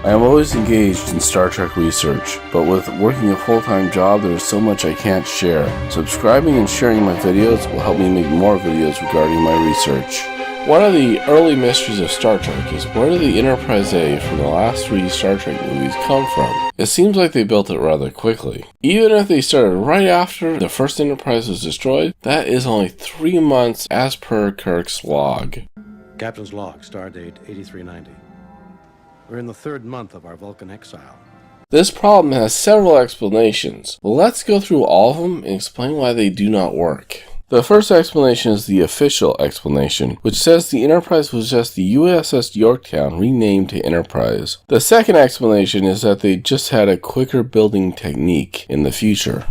I am always engaged in Star Trek research, but with working a full-time job, there is so much I can't share. Subscribing and sharing my videos will help me make more videos regarding my research. One of the early mysteries of Star Trek is where did the Enterprise A from the last 3 Star Trek movies come from? It seems like they built it rather quickly. Even if they started right after the first Enterprise was destroyed, that is only 3 months as per Kirk's log. Captain's log, stardate 8390. We're in the 3rd month of our Vulcan exile. This problem has several explanations. Let's go through all of them and explain why they do not work. The first explanation is the official explanation, which says the Enterprise was just the USS Yorktown renamed to Enterprise. The second explanation is that they just had a quicker building technique in the future.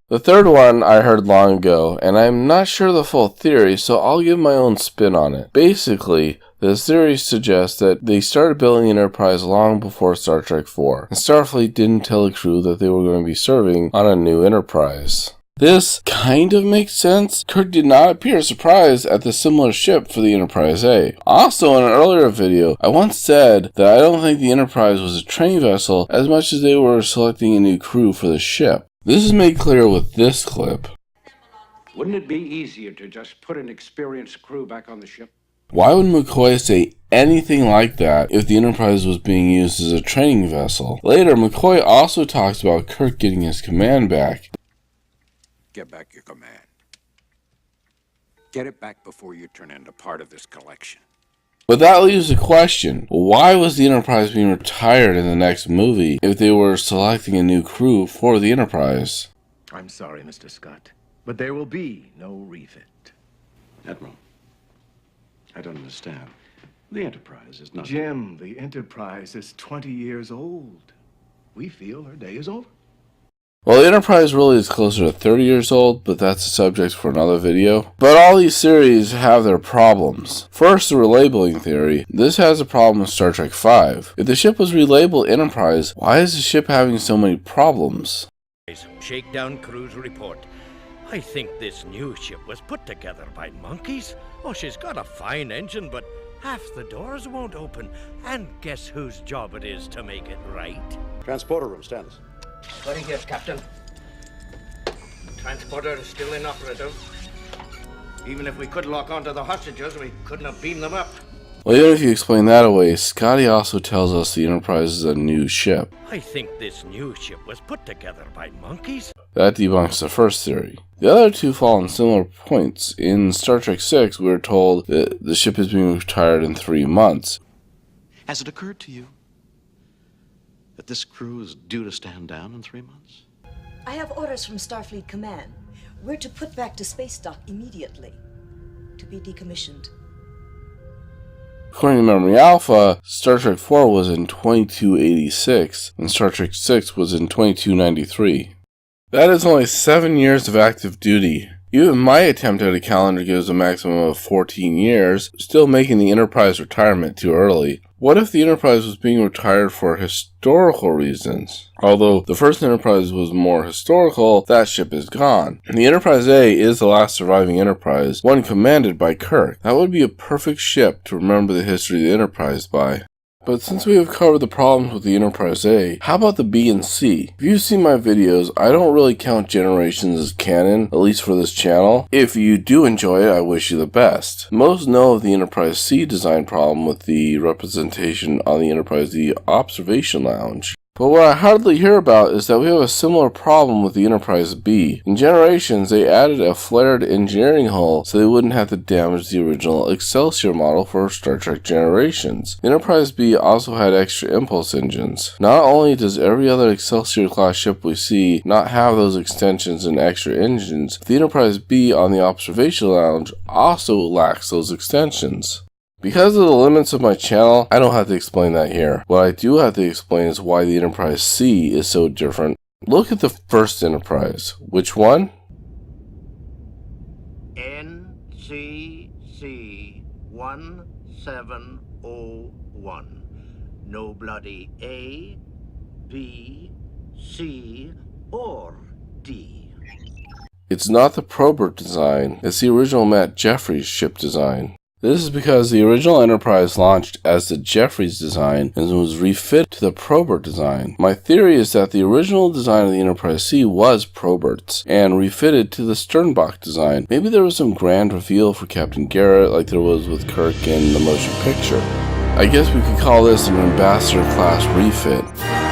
The third one I heard long ago, and I'm not sure the full theory, so I'll give my own spin on it. Basically, the theory suggests that they started building Enterprise long before Star Trek IV, and Starfleet didn't tell the crew that they were going to be serving on a new Enterprise. This kind of makes sense. Kirk did not appear surprised at the similar ship for the Enterprise A. Also, in an earlier video, I once said that I don't think the Enterprise was a training vessel as much as they were selecting a new crew for the ship. This is made clear with this clip. Wouldn't it be easier to just put an experienced crew back on the ship? Why would McCoy say anything like that if the Enterprise was being used as a training vessel? Later, McCoy also talks about Kirk getting his command back. Get back your command. Get it back before you turn into part of this collection. But that leaves the question, why was the Enterprise being retired in the next movie if they were selecting a new crew for the Enterprise? I'm sorry, Mr. Scott, but there will be no refit. Admiral, I don't understand. The Enterprise is not... Jim, the Enterprise is 20 years old. We feel her day is over. Well, the Enterprise really is closer to 30 years old, but that's a subject for another video. But all these theories have their problems. First, the relabeling theory. This has a problem with Star Trek V. If the ship was relabeled Enterprise, why is the ship having so many problems? Shakedown cruise report. I think this new ship was put together by monkeys. Oh, she's got a fine engine, but half the doors won't open. And guess whose job it is to make it right? Transporter room, Stannis. Sorry here, Captain. Transporter is still inoperative. Even if we could lock onto the hostages, we couldn't have beamed them up. Well, even if you explain that away, Scotty also tells us the Enterprise is a new ship. I think this new ship was put together by monkeys. That debunks the first theory. The other two fall on similar points. In Star Trek VI, we were told that the ship is being retired in 3 months. Has it occurred to you that this crew is due to stand down in 3 months? I have orders from Starfleet Command. We're to put back to space dock immediately, to be decommissioned. According to Memory Alpha, Star Trek IV was in 2286, and Star Trek VI was in 2293. That is only 7 years of active duty. Even my attempt at a calendar gives a maximum of 14 years, still making the Enterprise retirement too early. What if the Enterprise was being retired for historical reasons? Although the first Enterprise was more historical, that ship is gone. The Enterprise A is the last surviving Enterprise, one commanded by Kirk. That would be a perfect ship to remember the history of the Enterprise by. But since we have covered the problems with the Enterprise A, how about the B and C? If you've seen my videos, I don't really count Generations as canon, at least for this channel. If you do enjoy it, I wish you the best. Most know of the Enterprise C design problem with the representation on the Enterprise D observation lounge. But what I hardly hear about is that we have a similar problem with the Enterprise B. In Generations, they added a flared engineering hull so they wouldn't have to damage the original Excelsior model for Star Trek Generations. The Enterprise B also had extra impulse engines. Not only does every other Excelsior class ship we see not have those extensions and extra engines, the Enterprise B on the observation lounge also lacks those extensions. Because of the limits of my channel, I don't have to explain that here. What I do have to explain is why the Enterprise C is so different. Look at the first Enterprise. Which one? NCC 1701. No bloody A, B, C, or D. It's not the Probert design, it's the original Matt Jeffries ship design. This is because the original Enterprise launched as the Jeffries design and was refit to the Probert design. My theory is that the original design of the Enterprise C was Probert's and refitted to the Sternbach design. Maybe there was some grand reveal for Captain Garrett like there was with Kirk in the motion picture. I guess we could call this an Ambassador class refit.